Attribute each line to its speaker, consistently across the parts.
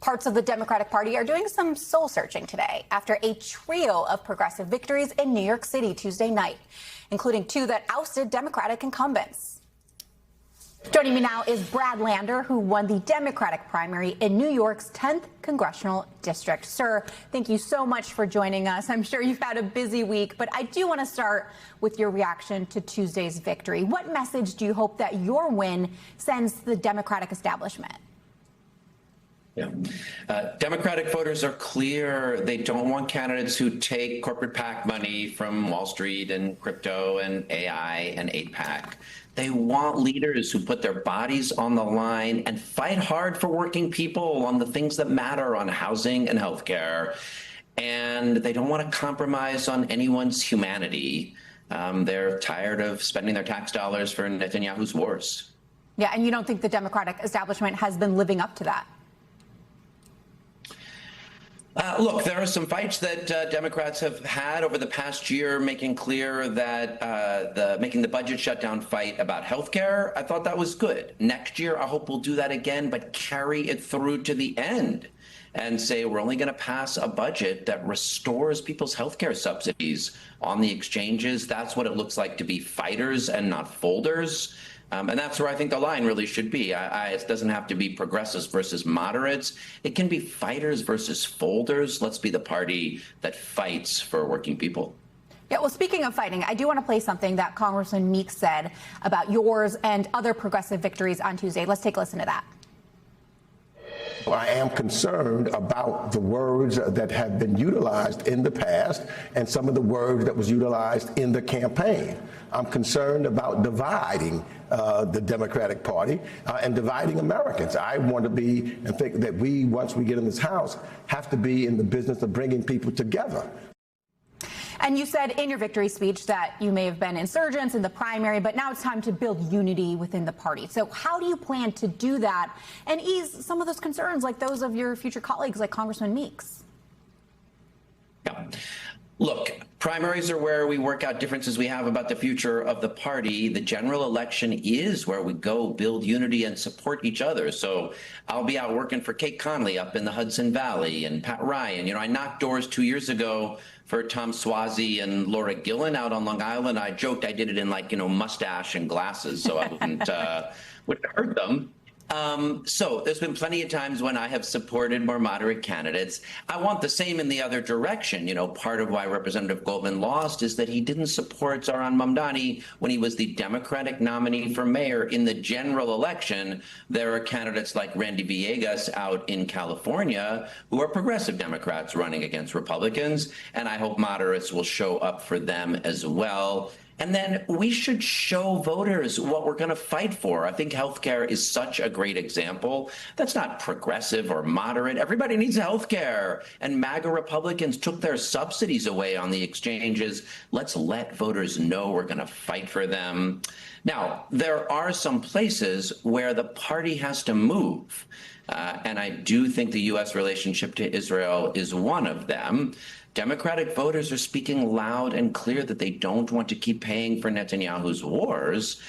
Speaker 1: Parts of the Democratic Party are doing some soul searching today after a trio of progressive victories in New York City Tuesday night, including two that ousted Democratic incumbents. Joining me now is Brad Lander, who won the Democratic primary in New York's 10th congressional district. Sir, thank you so much for joining us. I'm sure you've had a busy week, but I do want to start with your reaction to Tuesday's victory. What message do you hope that your win sends to the Democratic establishment?
Speaker 2: Yeah. Democratic voters are clear. They don't want candidates who take corporate PAC money from Wall Street and crypto and AI and APAC. They want leaders who put their bodies on the line and fight hard for working people on the things that matter, on housing and healthcare. And they don't want to compromise on anyone's humanity. They're tired of spending their tax dollars for Netanyahu's wars.
Speaker 1: Yeah, and you don't think the Democratic establishment has been living up to that?
Speaker 2: Look, there are some fights that Democrats have had over the past year, making clear that making the budget shutdown fight about health care. I thought that was good. Next year, I hope we'll do that again, but carry it through to the end and say we're only going to pass a budget that restores people's health care subsidies on the exchanges. That's what it looks like to be fighters and not folders. And that's where I think the line really should be. It doesn't have to be progressives versus moderates. It can be fighters versus folders. Let's be the party that fights for working people.
Speaker 1: Yeah, well, speaking of fighting, I do want to play something that Congressman Meeks said about yours and other progressive victories on Tuesday. Let's take a listen to that.
Speaker 3: I am concerned about the words that have been utilized in the past and some of the words that was utilized in the campaign. I'm concerned about dividing the Democratic Party and dividing Americans. I want to be and think that we, once we get in this House, have to be in the business of bringing people together.
Speaker 1: And you said in your victory speech that you may have been insurgents in the primary, but now it's time to build unity within the party. So how do you plan to do that and ease some of those concerns like those of your future colleagues like Congressman Meeks?
Speaker 2: Yeah. Look, primaries are where we work out differences we have about the future of the party. The general election is where we go build unity and support each other. So I'll be out working for Kate Conley up in the Hudson Valley and Pat Ryan. You know, I knocked doors 2 years ago for Tom Suozzi and Laura Gillen out on Long Island. I joked I did it in mustache and glasses, so I wouldn't hurt them. So there's been plenty of times when I have supported more moderate candidates. I want the same in the other direction. You know, part of why Representative Goldman lost is that he didn't support Zohran Mamdani when he was the Democratic nominee for mayor in the general election. There are candidates like Randy Villegas out in California who are progressive Democrats running against Republicans, and I hope moderates will show up for them as well. And then we should show voters what we're going to fight for. I think healthcare is such a great example. That's not progressive or moderate. Everybody needs healthcare. And MAGA Republicans took their subsidies away on the exchanges. Let's let voters know we're going to fight for them. Now, there are some places where the party has to move. And I do think the U.S. relationship to Israel is one of them. Democratic voters are speaking loud and clear that they don't want to keep paying for Netanyahu's wars.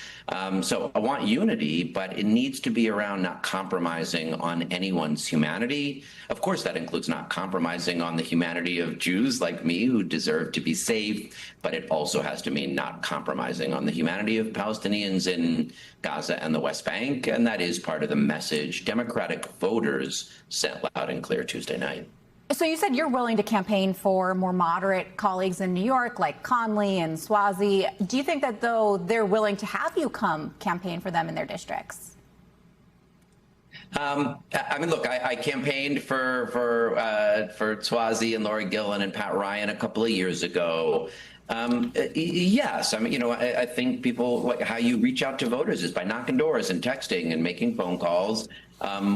Speaker 2: So I want unity, but it needs to be around not compromising on anyone's humanity. Of course, that includes not compromising on the humanity of Jews like me who deserve to be saved, but it also has to mean not compromising on the humanity of Palestinians in Gaza and the West Bank. And that is part of the message Democratic voters sent loud and clear Tuesday night.
Speaker 1: So you said you're willing to campaign for more moderate colleagues in New York like Conley and Suozzi. Do you think that, though, they're willing to have you come campaign for them in their districts?
Speaker 2: I mean, look, I campaigned for Suozzi and Laura Gillen and Pat Ryan a couple of years ago. Yes, I mean, you know, I think people, how you reach out to voters is by knocking doors and texting and making phone calls.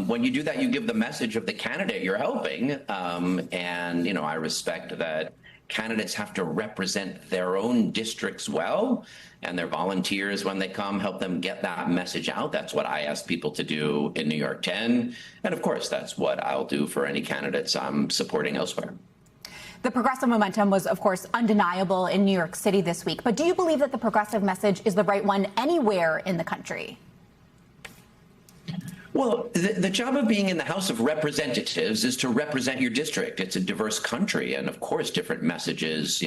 Speaker 2: When you do that, you give the message of the candidate you're helping. And, you know, I respect that candidates have to represent their own districts well, and their volunteers, when they come, help them get that message out. That's what I ask people to do in New York 10. And of course, that's what I'll do for any candidates I'm supporting elsewhere.
Speaker 1: The progressive momentum was, of course, undeniable in New York City this week. But do you believe that the progressive message is the right one anywhere in the country?
Speaker 2: Well, the job of being in the House of Representatives is to represent your district. It's a diverse country, and of course, different messages.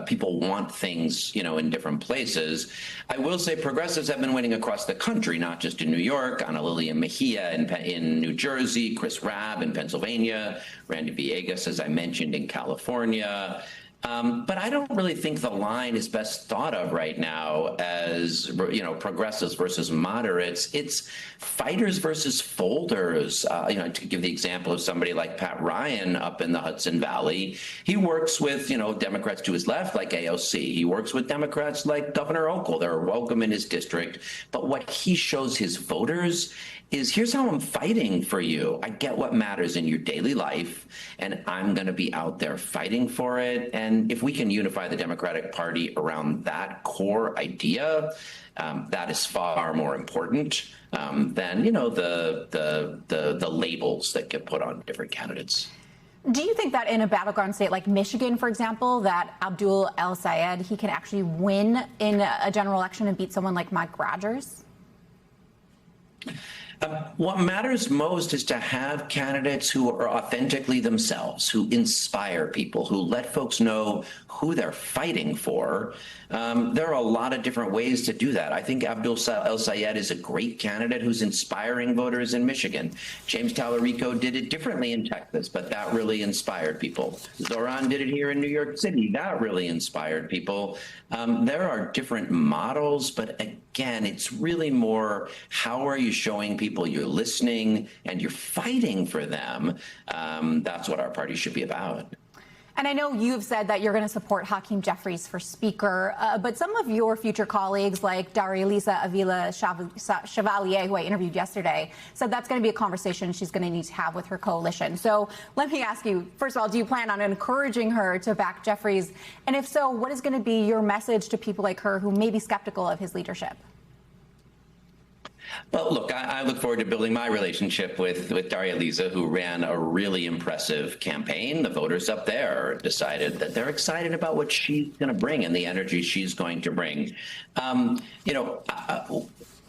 Speaker 2: People want things, in different places. I will say progressives have been winning across the country, not just in New York. Ana Lilian Mejia in New Jersey, Chris Rabb in Pennsylvania, Randy Villegas, as I mentioned, in California. But I don't really think the line is best thought of right now as, progressives versus moderates. It's fighters versus folders. To give the example of somebody like Pat Ryan up in the Hudson Valley, he works with, Democrats to his left, like AOC. He works with Democrats like Governor Hochul. They're welcome in his district. But what he shows his voters is, here's how I'm fighting for you. I get what matters in your daily life, and I'm going to be out there fighting for it. And if we can unify the Democratic Party around that core idea, that is far more important than, the labels that get put on different candidates.
Speaker 1: Do you think that in a battleground state like Michigan, for example, that Abdul El-Sayed, he can actually win in a general election and beat someone like Mike Rogers?
Speaker 2: What matters most is to have candidates who are authentically themselves, who inspire people, who let folks know who they're fighting for. There are a lot of different ways to do that. I think Abdul El-Sayed is a great candidate who's inspiring voters in Michigan. James Talarico did it differently in Texas, but that really inspired people. Zoran did it here in New York City. That really inspired people. There are different models, but again, it's really more, how are you showing people you're listening and you're fighting for them? That's what our party should be about.
Speaker 1: And I know you've said that you're going to support Hakeem Jeffries for Speaker, but some of your future colleagues, like Daria-Lisa Avila Chevalier, who I interviewed yesterday, said that's going to be a conversation she's going to need to have with her coalition. So let me ask you, first of all, do you plan on encouraging her to back Jeffries? And if so, what is going to be your message to people like her who may be skeptical of his leadership?
Speaker 2: Well, look, I look forward to building my relationship with Daria-Lisa, who ran a really impressive campaign. The voters up there decided that they're excited about what she's going to bring and the energy she's going to bring.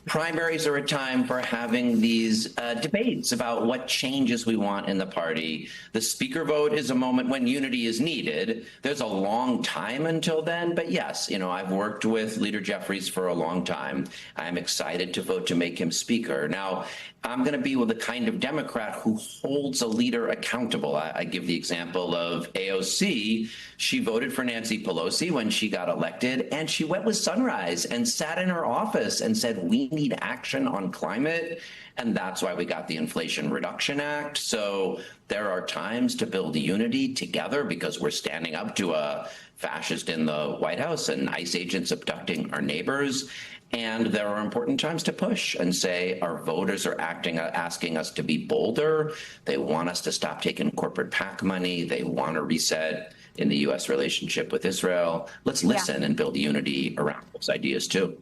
Speaker 2: Primaries are a time for having these debates about what changes we want in the party. The speaker vote is a moment when unity is needed. There's a long time until then, but yes, I've worked with Leader Jeffries for a long time. I'm excited to vote to make him speaker. Now, I'm going to be with the kind of Democrat who holds a leader accountable. I give the example of AOC. She voted for Nancy Pelosi when she got elected, and she went with Sunrise and sat in her office and said, we need action on climate. And that's why we got the Inflation Reduction Act. So there are times to build unity together because we're standing up to a fascist in the White House and ICE agents abducting our neighbors. And there are important times to push and say our voters are asking us to be bolder. They want us to stop taking corporate PAC money. They want to reset in the U.S. relationship with Israel. Let's listen and build unity around those ideas, too.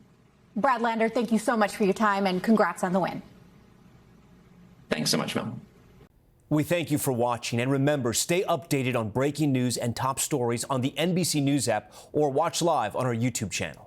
Speaker 1: Brad Lander, thank you so much for your time and congrats on the win.
Speaker 2: Thanks so much, Mel.
Speaker 4: We thank you for watching, and remember, stay updated on breaking news and top stories on the NBC News app or watch live on our YouTube channel.